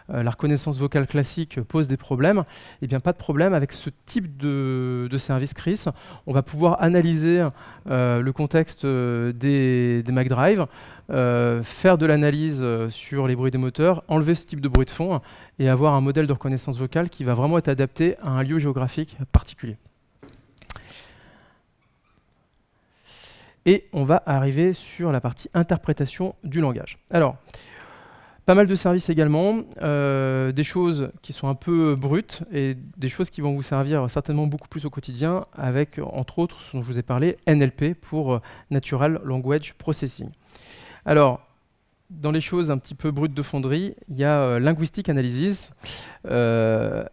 la reconnaissance vocale classique pose des problèmes. Eh bien, pas de problème avec ce type de service CRIS. On va pouvoir analyser le contexte des McDrive, faire de l'analyse sur les bruits des moteurs, enlever ce type de bruit de fond et avoir un modèle de reconnaissance vocale qui va vraiment être adapté à un lieu géographique particulier. Et on va arriver sur la partie interprétation du langage. Alors, pas mal de services également, des choses qui sont un peu brutes et des choses qui vont vous servir certainement beaucoup plus au quotidien avec, entre autres, ce dont je vous ai parlé, NLP pour Natural Language Processing. Alors, dans les choses un petit peu brutes de fonderie, il y a Linguistic Analysis.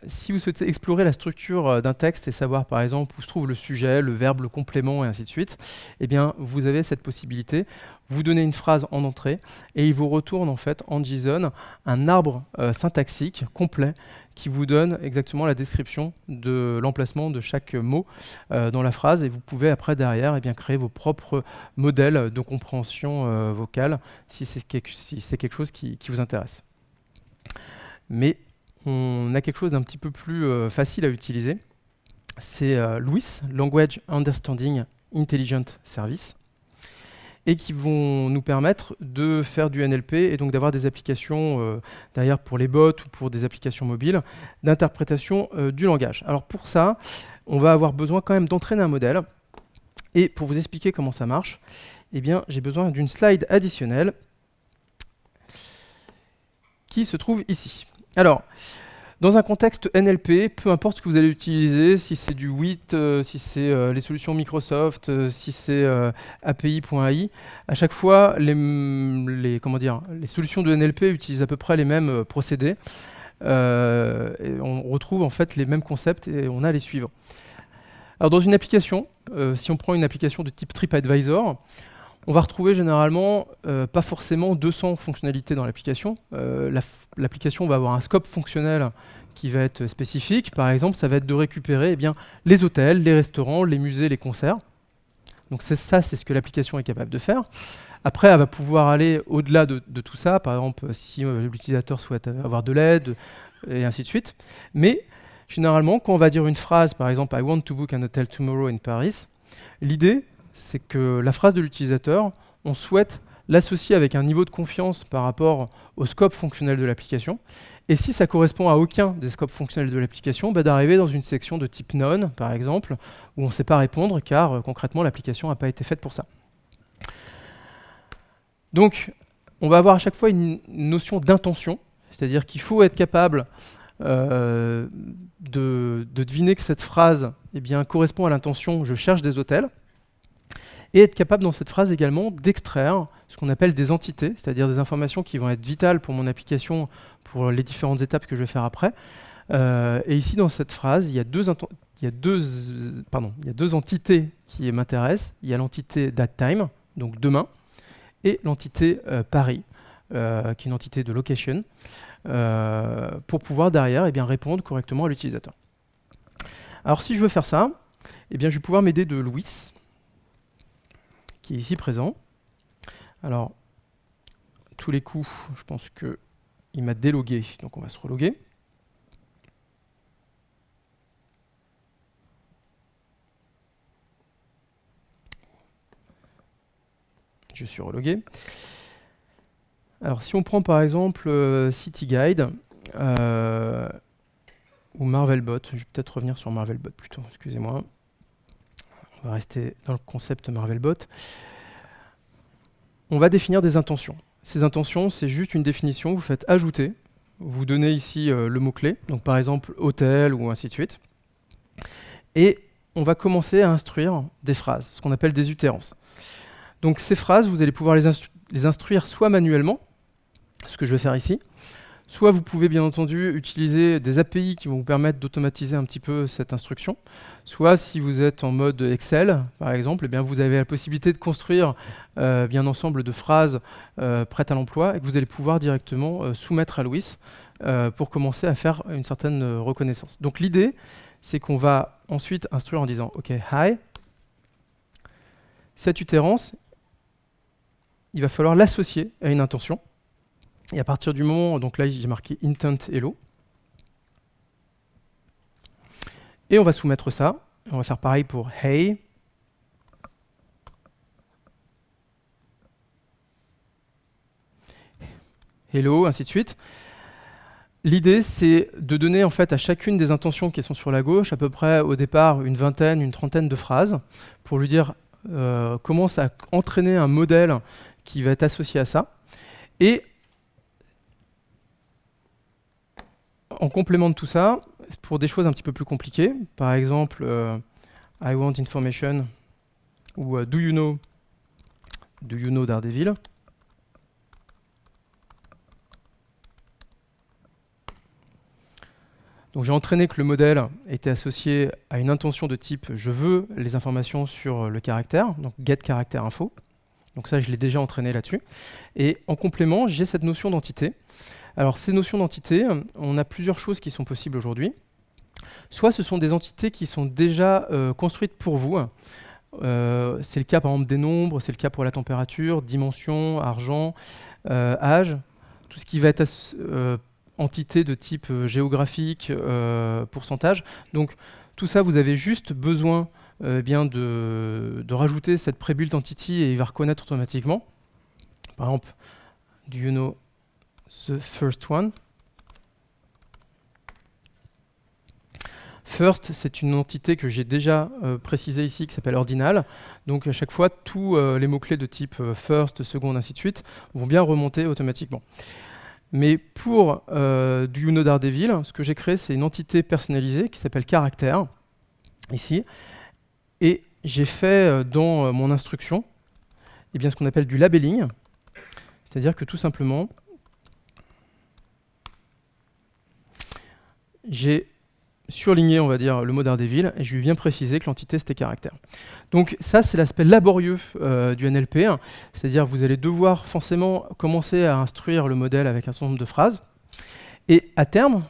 Si vous souhaitez explorer la structure d'un texte et savoir par exemple où se trouve le sujet, le verbe, le complément et ainsi de suite, eh bien vous avez cette possibilité. Vous donnez une phrase en entrée et il vous retourne en fait en JSON un arbre syntaxique complet qui vous donne exactement la description de l'emplacement de chaque mot dans la phrase et vous pouvez après derrière eh bien, créer vos propres modèles de compréhension vocale si c'est quelque chose qui vous intéresse. Mais on a quelque chose d'un petit peu plus facile à utiliser. C'est LUIS, Language Understanding Intelligent Service, et qui vont nous permettre de faire du NLP et donc d'avoir des applications derrière pour les bots ou pour des applications mobiles d'interprétation du langage. Alors pour ça, on va avoir besoin quand même d'entraîner un modèle. Et pour vous expliquer comment ça marche, eh bien, j'ai besoin d'une slide additionnelle qui se trouve ici. Alors, dans un contexte NLP, peu importe ce que vous allez utiliser, si c'est du WIT, si c'est les solutions Microsoft, si c'est API.ai, à chaque fois, les solutions de NLP utilisent à peu près les mêmes procédés. Et on retrouve en fait les mêmes concepts et on a à les suivre. Alors dans une application, si on prend une application de type TripAdvisor, on va retrouver généralement pas forcément 200 fonctionnalités dans l'application. L'application va avoir un scope fonctionnel qui va être spécifique. Par exemple, ça va être de récupérer les hôtels, les restaurants, les musées, les concerts. Donc c'est ce que l'application est capable de faire. Après, elle va pouvoir aller au-delà de tout ça. Par exemple, si l'utilisateur souhaite avoir de l'aide, et ainsi de suite. Mais généralement, quand on va dire une phrase, par exemple « I want to book an hotel tomorrow in Paris », l'idée, c'est que la phrase de l'utilisateur, on souhaite l'associer avec un niveau de confiance par rapport au scope fonctionnel de l'application. Et si ça correspond à aucun des scopes fonctionnels de l'application, d'arriver dans une section de type none, par exemple, où on ne sait pas répondre, car concrètement, l'application n'a pas été faite pour ça. Donc, on va avoir à chaque fois une notion d'intention, c'est-à-dire qu'il faut être capable de deviner que cette phrase correspond à l'intention « je cherche des hôtels », et être capable dans cette phrase également d'extraire ce qu'on appelle des entités, c'est-à-dire des informations qui vont être vitales pour mon application, pour les différentes étapes que je vais faire après. Et ici, dans cette phrase, il y a deux entités qui m'intéressent. Il y a l'entité datetime, donc demain, et l'entité Paris, qui est une entité de location, pour pouvoir derrière répondre correctement à l'utilisateur. Alors si je veux faire ça, je vais pouvoir m'aider de Louis, qui est ici présent. Alors, tous les coups, je pense qu'il m'a délogué, donc on va se reloguer. Je suis relogué. Alors, si on prend par exemple City Guide ou Marvelbot, je vais peut-être revenir sur Marvelbot plutôt, excusez-moi. On va rester dans le concept Marvelbot. On va définir des intentions. Ces intentions, c'est juste une définition, vous faites ajouter, vous donnez ici le mot-clé, donc par exemple hôtel ou ainsi de suite. Et on va commencer à instruire des phrases, ce qu'on appelle des utérances. Donc ces phrases, vous allez pouvoir les instruire soit manuellement, ce que je vais faire ici, soit vous pouvez bien entendu utiliser des API qui vont vous permettre d'automatiser un petit peu cette instruction, soit si vous êtes en mode Excel, par exemple, vous avez la possibilité de construire un ensemble de phrases prêtes à l'emploi et que vous allez pouvoir directement soumettre à Louis pour commencer à faire une certaine reconnaissance. Donc l'idée, c'est qu'on va ensuite instruire en disant « OK, hi ». Cette utérance, il va falloir l'associer à une intention. Et à partir du moment, donc là j'ai marqué intent hello, et on va soumettre ça. On va faire pareil pour hey, hello, ainsi de suite. L'idée, c'est de donner en fait à chacune des intentions qui sont sur la gauche, à peu près au départ une vingtaine, une trentaine de phrases, pour lui dire commence à entraîner un modèle qui va être associé à ça. Et en complément de tout ça, pour des choses un petit peu plus compliquées, par exemple I want information ou do you know Daredevil. Donc j'ai entraîné que le modèle était associé à une intention de type je veux les informations sur le caractère, donc get caractère info. Donc ça je l'ai déjà entraîné là-dessus. Et en complément, j'ai cette notion d'entité. Alors ces notions d'entité, on a plusieurs choses qui sont possibles aujourd'hui. Soit ce sont des entités qui sont déjà construites pour vous. C'est le cas par exemple des nombres, c'est le cas pour la température, dimension, argent, âge. Tout ce qui va être entité de type géographique, pourcentage. Donc tout ça, vous avez juste besoin bien de rajouter cette pre-built entity et il va reconnaître automatiquement. Par exemple, do you know the first one? First, c'est une entité que j'ai déjà précisée ici, qui s'appelle ordinal. Donc à chaque fois, tous les mots-clés de type first, second, ainsi de suite, vont bien remonter automatiquement. Mais pour du You Know Daredevil, ce que j'ai créé, c'est une entité personnalisée qui s'appelle caractère, ici. Et j'ai fait dans mon instruction eh bien, ce qu'on appelle du labeling. C'est-à-dire que tout simplement, j'ai surligné, on va dire, le mot Daredevil, et je lui ai bien précisé que l'entité, c'était caractère. Donc ça, c'est l'aspect laborieux du NLP, hein. C'est-à-dire que vous allez devoir forcément commencer à instruire le modèle avec un certain nombre de phrases, et à terme,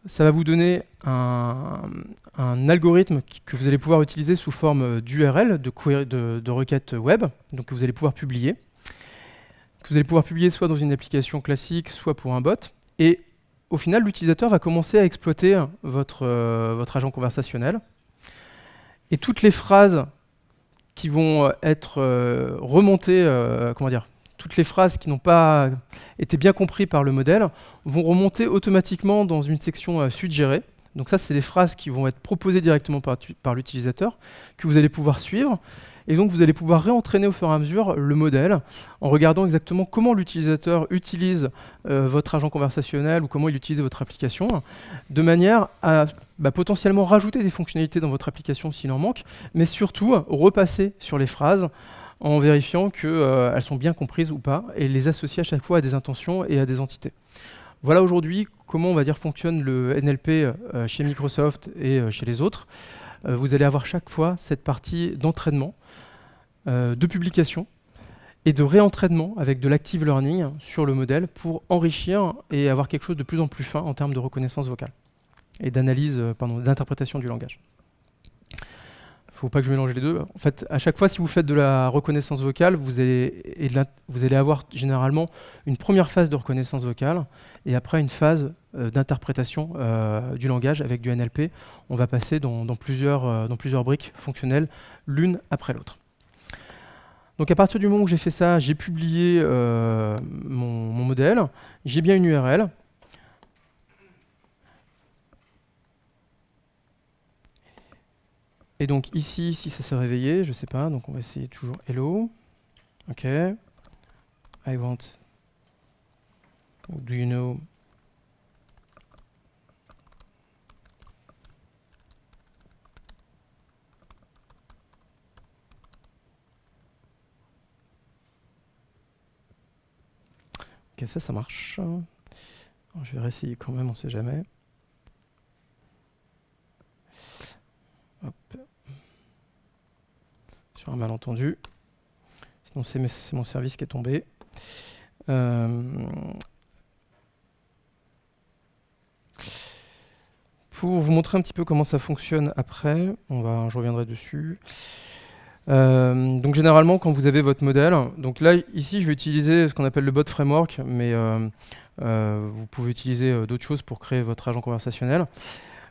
ça va vous donner un algorithme que vous allez pouvoir utiliser sous forme d'URL, de requête web, donc que vous allez pouvoir publier, soit dans une application classique, soit pour un bot, et au final, l'utilisateur va commencer à exploiter votre agent conversationnel. Et toutes les phrases qui vont être remontées, toutes les phrases qui n'ont pas été bien comprises par le modèle vont remonter automatiquement dans une section suggérée. Donc ça, c'est des phrases qui vont être proposées directement par l'utilisateur, que vous allez pouvoir suivre. Et donc, vous allez pouvoir réentraîner au fur et à mesure le modèle en regardant exactement comment l'utilisateur utilise votre agent conversationnel ou comment il utilise votre application, de manière à potentiellement rajouter des fonctionnalités dans votre application s'il en manque, mais surtout repasser sur les phrases en vérifiant qu'elles sont bien comprises ou pas et les associer à chaque fois à des intentions et à des entités. Voilà aujourd'hui comment on va dire fonctionne le NLP chez Microsoft et chez les autres. Vous allez avoir chaque fois cette partie d'entraînement, de publication et de réentraînement avec de l'active learning sur le modèle pour enrichir et avoir quelque chose de plus en plus fin en termes de reconnaissance vocale et d'interprétation du langage. Il ne faut pas que je mélange les deux. En fait, à chaque fois, si vous faites de la reconnaissance vocale, vous allez avoir généralement une première phase de reconnaissance vocale et après une phase d'interprétation du langage avec du NLP. On va passer dans plusieurs briques fonctionnelles, l'une après l'autre. Donc à partir du moment où j'ai fait ça, j'ai publié mon modèle, j'ai bien une URL. Et donc ici, si ça s'est réveillé, je ne sais pas, donc on va essayer toujours hello. OK. I want. Do you know? Ok, ça marche. Alors, je vais réessayer quand même, on ne sait jamais. Hop. Sur un malentendu. Sinon, c'est mon service qui est tombé. Pour vous montrer un petit peu comment ça fonctionne après, je reviendrai dessus. Donc généralement, quand vous avez votre modèle, donc là, ici, je vais utiliser ce qu'on appelle le bot framework, mais vous pouvez utiliser d'autres choses pour créer votre agent conversationnel.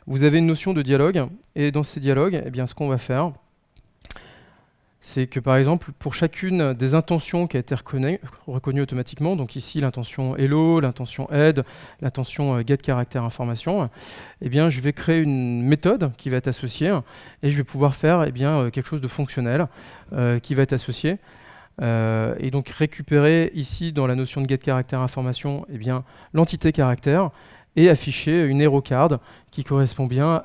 Vous avez une notion de dialogue, et dans ces dialogues, eh bien, ce qu'on va faire, c'est que par exemple, pour chacune des intentions qui a été reconnue automatiquement, donc ici l'intention hello, l'intention aide, l'intention get caractère information, eh bien, je vais créer une méthode qui va être associée et je vais pouvoir faire eh bien, quelque chose de fonctionnel qui va être associé. Et donc récupérer ici dans la notion de get caractère information eh bien, l'entité caractère et afficher une hero card qui correspond bien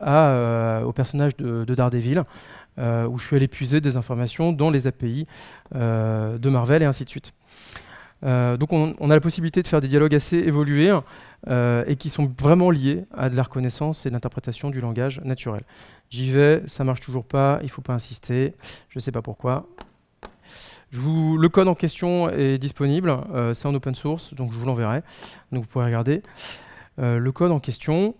au personnage de Daredevil. Où je suis allé puiser des informations dans les API de Marvel et ainsi de suite. Donc on a la possibilité de faire des dialogues assez évolués et qui sont vraiment liés à de la reconnaissance et de l'interprétation du langage naturel. J'y vais, ça marche toujours pas, il ne faut pas insister, je ne sais pas pourquoi. Le code en question est disponible, c'est en open source, donc je vous l'enverrai, donc vous pourrez regarder le code en question.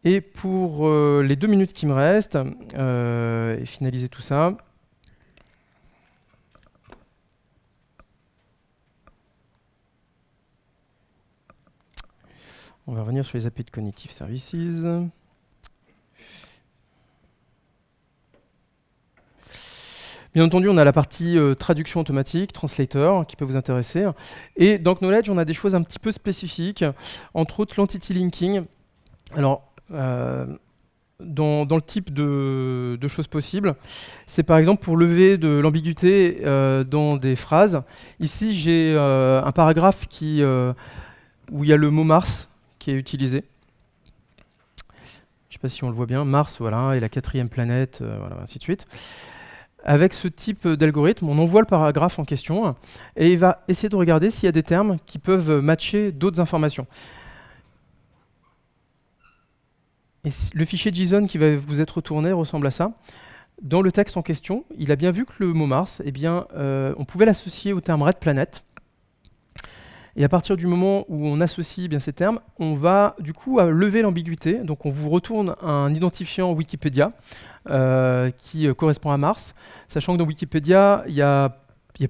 Et pour les 2 minutes qui me restent, et finaliser tout ça, On va revenir sur les API de Cognitive Services. Bien entendu, on a la partie traduction automatique, translator, qui peut vous intéresser. Et dans Knowledge, on a des choses un petit peu spécifiques, entre autres l'entity linking. Alors, dans le type de choses possibles, c'est par exemple pour lever de l'ambiguïté dans des phrases. Ici, j'ai un paragraphe où il y a le mot Mars qui est utilisé. Je ne sais pas si on le voit bien. Mars, voilà, et la 4e planète, voilà, ainsi de suite. Avec ce type d'algorithme, on envoie le paragraphe en question et il va essayer de regarder s'il y a des termes qui peuvent matcher d'autres informations. Et le fichier JSON qui va vous être retourné ressemble à ça. Dans le texte en question, il a bien vu que le mot Mars, eh bien, on pouvait l'associer au terme Red Planet. Et à partir du moment où on associe bien ces termes, on va du coup lever l'ambiguïté. Donc on vous retourne un identifiant Wikipédia qui correspond à Mars, sachant que dans Wikipédia, il y a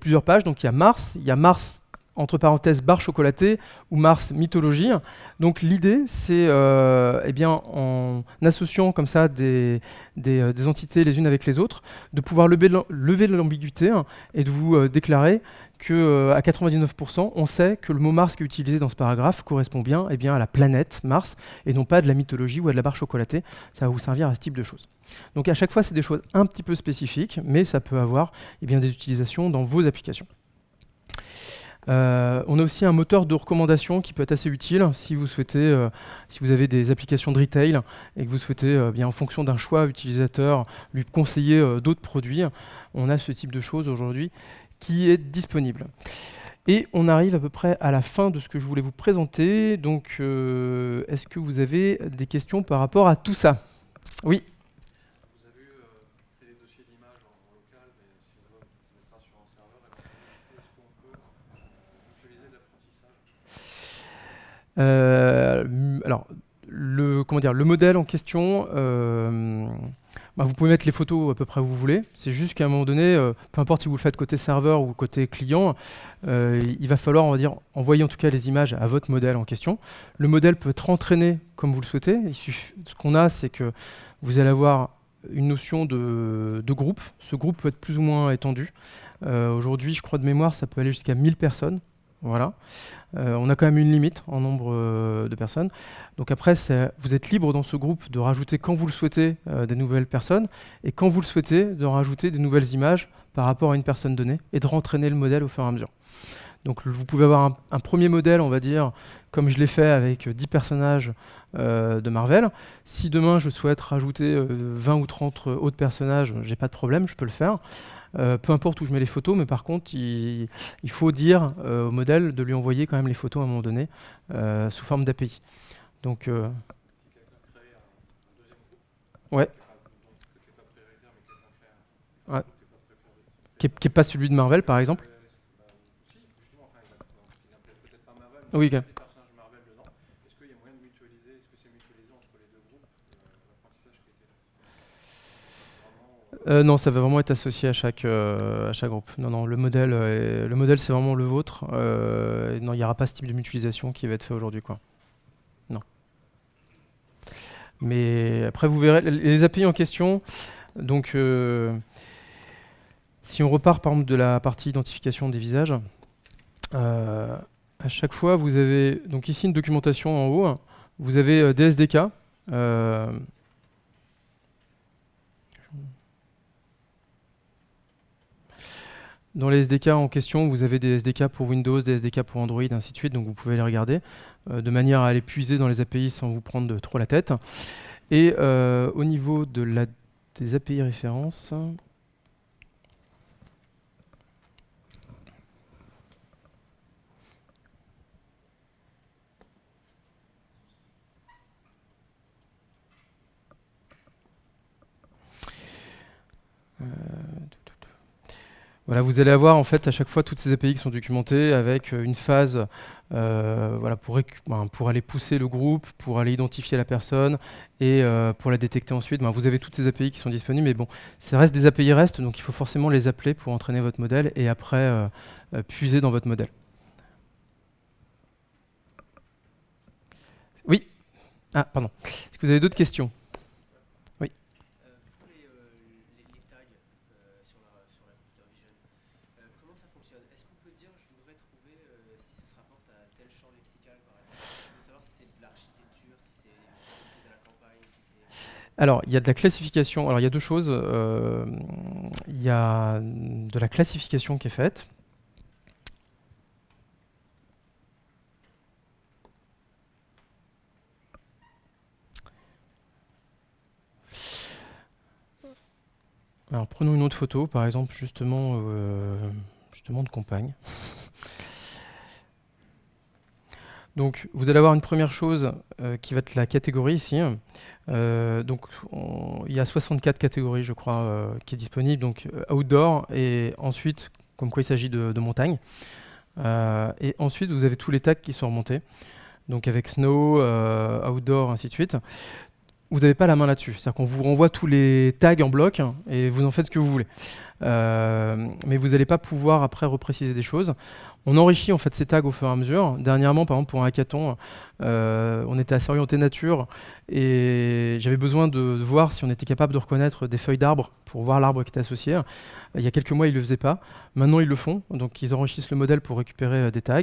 plusieurs pages. Donc il y a Mars entre parenthèses barre chocolatée ou Mars mythologie. Donc l'idée, c'est eh bien, en associant comme ça des entités les unes avec les autres, de pouvoir lever l'ambiguïté et de vous déclarer qu'à 99%, on sait que le mot Mars qui est utilisé dans ce paragraphe correspond bien, eh bien à la planète Mars et non pas de la mythologie ou à de la barre chocolatée. Ça va vous servir à ce type de choses. Donc à chaque fois, c'est des choses un petit peu spécifiques, mais ça peut avoir eh bien, des utilisations dans vos applications. On a aussi un moteur de recommandation qui peut être assez utile si vous souhaitez, si vous avez des applications de retail et que vous souhaitez, bien en fonction d'un choix utilisateur, lui conseiller d'autres produits. On a ce type de choses aujourd'hui qui est disponible. Et on arrive à peu près à la fin de ce que je voulais vous présenter. Donc, est-ce que vous avez des questions par rapport à tout ça? Oui. Vous avez fait les dossiers d'images en local, mais si on veut mettre ça sur un serveur, est-ce qu'on peut utiliser de l'apprentissage? Alors, le modèle en question, vous pouvez mettre les photos à peu près où vous voulez. C'est juste qu'à un moment donné, peu importe si vous le faites côté serveur ou côté client, il va falloir, on va dire, envoyer en tout cas les images à votre modèle en question. Le modèle peut être entraîné comme vous le souhaitez. Ce qu'on a, c'est que vous allez avoir une notion de groupe. Ce groupe peut être plus ou moins étendu. Aujourd'hui, je crois de mémoire, ça peut aller jusqu'à 1000 personnes. Voilà. On a quand même une limite en nombre de personnes. Donc après, vous êtes libre dans ce groupe de rajouter quand vous le souhaitez des nouvelles personnes et quand vous le souhaitez de rajouter des nouvelles images par rapport à une personne donnée et de rentraîner le modèle au fur et à mesure. Donc vous pouvez avoir un premier modèle, on va dire, comme je l'ai fait avec 10 personnages de Marvel. Si demain je souhaite rajouter 20 ou 30 autres personnages, j'ai pas de problème, je peux le faire. Peu importe où je mets les photos, mais par contre, il faut dire au modèle de lui envoyer quand même les photos à un moment donné sous forme d'API. Donc, Si quelqu'un crée un deuxième groupe, ouais. que tu n'es pas prioritaire, mais quelqu'un crée un Ouais. groupe qui n'est pas préféré. Qui n'est pas celui de Marvel, par exemple. Si, justement, enfin, il appelle peut-être pas Marvel, Oui, mais il y a ok. des personnages Marvel dedans. Est-ce qu'il y a moyen de mutualiser? Est-ce que c'est mutualisé entre les deux groupes, l'apprentissage qui a été fait? Non, ça va vraiment être associé à chaque groupe. Non, le modèle, c'est vraiment le vôtre. Non, il n'y aura pas ce type de mutualisation qui va être fait aujourd'hui, quoi. Non. Mais après, vous verrez les API en question. Donc, si on repart par exemple de la partie identification des visages, à chaque fois, vous avez donc ici une documentation en haut. Vous avez des SDK. Dans les SDK en question, vous avez des SDK pour Windows, des SDK pour Android, ainsi de suite, donc vous pouvez les regarder de manière à aller puiser dans les API sans vous prendre trop la tête. Et au niveau des API références, voilà, vous allez avoir en fait à chaque fois toutes ces API qui sont documentées avec une phase voilà, pour aller pousser le groupe, pour aller identifier la personne et pour la détecter ensuite. Vous avez toutes ces API qui sont disponibles, mais bon, ça reste des API REST, donc il faut forcément les appeler pour entraîner votre modèle et après puiser dans votre modèle. Oui. Ah, pardon. Est-ce que vous avez d'autres questions? Oui. Pour les tags sur la computer vision, comment ça fonctionne? Est-ce qu'on peut dire je voudrais trouver si ça se rapporte à tel champ lexical par exemple? Je veux savoir si c'est de l'architecture, si c'est de la campagne, si c'est... Alors, il y a de la classification. Alors, il y a deux choses. Il y a de la classification qui est faite. Alors, prenons une autre photo, par exemple, justement de campagne. Donc, vous allez avoir une première chose qui va être la catégorie ici. Donc, il y a 64 catégories, je crois, qui est disponible. Donc, outdoor, et ensuite, comme quoi il s'agit de montagne. Et ensuite, vous avez tous les tags qui sont remontés. Donc, avec snow, outdoor, ainsi de suite. Vous n'avez pas la main là-dessus. C'est-à-dire qu'on vous renvoie tous les tags en bloc et vous en faites ce que vous voulez. Mais vous n'allez pas pouvoir après repréciser des choses. On enrichit en fait ces tags au fur et à mesure. Dernièrement, par exemple, pour un hackathon, on était assez orienté nature et j'avais besoin de voir si on était capable de reconnaître des feuilles d'arbres pour voir l'arbre qui était associé. Il y a quelques mois, ils ne le faisaient pas. Maintenant, ils le font. Donc, ils enrichissent le modèle pour récupérer des tags.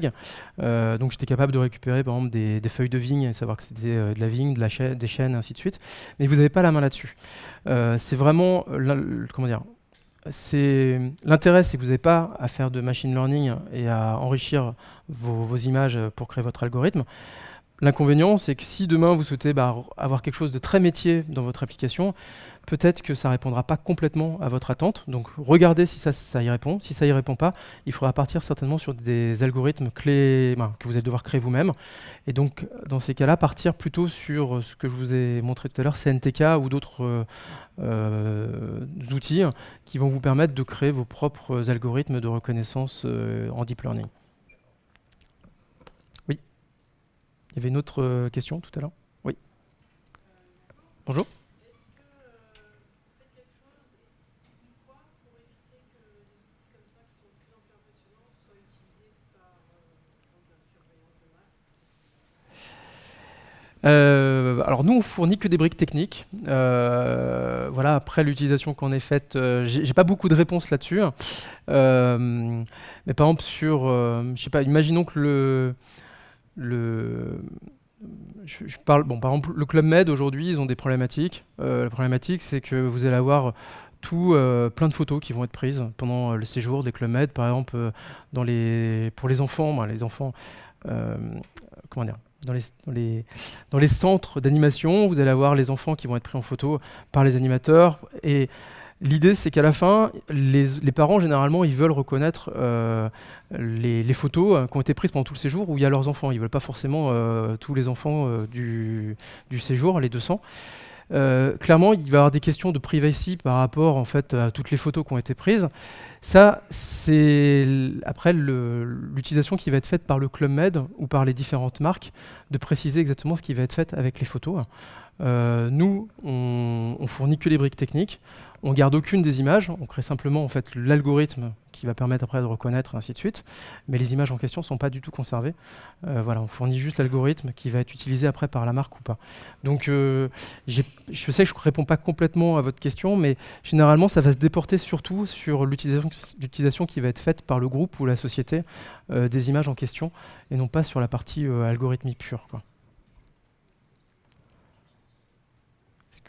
Donc, j'étais capable de récupérer, par exemple, des feuilles de vigne, savoir que c'était de la vigne, des chênes, ainsi de suite. Mais vous n'avez pas la main là-dessus. C'est vraiment, comment dire, l'intérêt, c'est que vous n'avez pas à faire de machine learning et à enrichir vos images pour créer votre algorithme. L'inconvénient, c'est que si demain vous souhaitez avoir quelque chose de très métier dans votre application, peut-être que ça ne répondra pas complètement à votre attente. Donc regardez si ça y répond. Si ça y répond pas, il faudra partir certainement sur des algorithmes clés que vous allez devoir créer vous-même. Et donc dans ces cas-là, partir plutôt sur ce que je vous ai montré tout à l'heure, CNTK ou d'autres outils qui vont vous permettre de créer vos propres algorithmes de reconnaissance en deep learning. Oui. Il y avait une autre question tout à l'heure? Oui. Bonjour. Alors nous on fournit que des briques techniques. Voilà, après l'utilisation qu'on ait faite, j'ai pas beaucoup de réponses là-dessus. Mais par exemple sur, je sais pas, imaginons que je parle, bon, par exemple le Club Med aujourd'hui ils ont des problématiques. La problématique c'est que vous allez avoir plein de photos qui vont être prises pendant le séjour des Club Med, par exemple pour les enfants, comment dire, dans les centres d'animation, vous allez avoir les enfants qui vont être pris en photo par les animateurs. Et l'idée, c'est qu'à la fin, les parents, généralement, ils veulent reconnaître les photos qui ont été prises pendant tout le séjour où il y a leurs enfants. Ils ne veulent pas forcément tous les enfants du séjour, les 200. Clairement, il va y avoir des questions de privacy par rapport en fait, à toutes les photos qui ont été prises. Ça, c'est après l'utilisation qui va être faite par le Club Med ou par les différentes marques de préciser exactement ce qui va être fait avec les photos. Nous, on fournit que les briques techniques. On garde aucune des images. On crée simplement en fait l'algorithme qui va permettre après de reconnaître et ainsi de suite. Mais les images en question ne sont pas du tout conservées. Voilà, on fournit juste l'algorithme qui va être utilisé après par la marque ou pas. Donc, je sais que je ne réponds pas complètement à votre question, mais généralement, ça va se déporter surtout sur l'utilisation qui va être faite par le groupe ou la société des images en question, et non pas sur la partie algorithmique pure, quoi.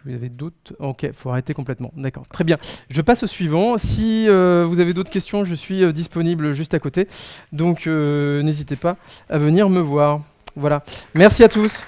Vous avez d'autres? Ok, il faut arrêter complètement. D'accord, très bien. Je passe au suivant. Si vous avez d'autres questions, je suis disponible juste à côté. Donc, n'hésitez pas à venir me voir. Voilà. Merci à tous.